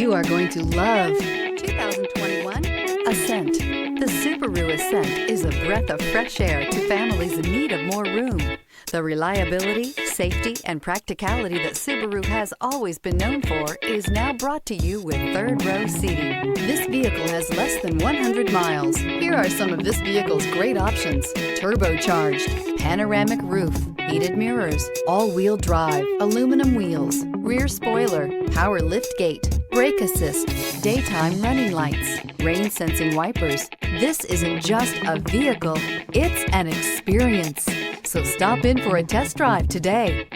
You are going to love 2021 Ascent. The Subaru Ascent is a breath of fresh air to families in need of more room. The reliability, safety, and practicality that Subaru has always been known for is now brought to you with third-row seating. This vehicle has less than 100 miles. Here are some of this vehicle's great options: turbocharged, panoramic roof, heated mirrors, all-wheel drive, aluminum wheels, rear spoiler, power liftgate, brake assist, daytime running lights, rain-sensing wipers. This isn't just a vehicle, it's an experience. So stop in for a test drive today.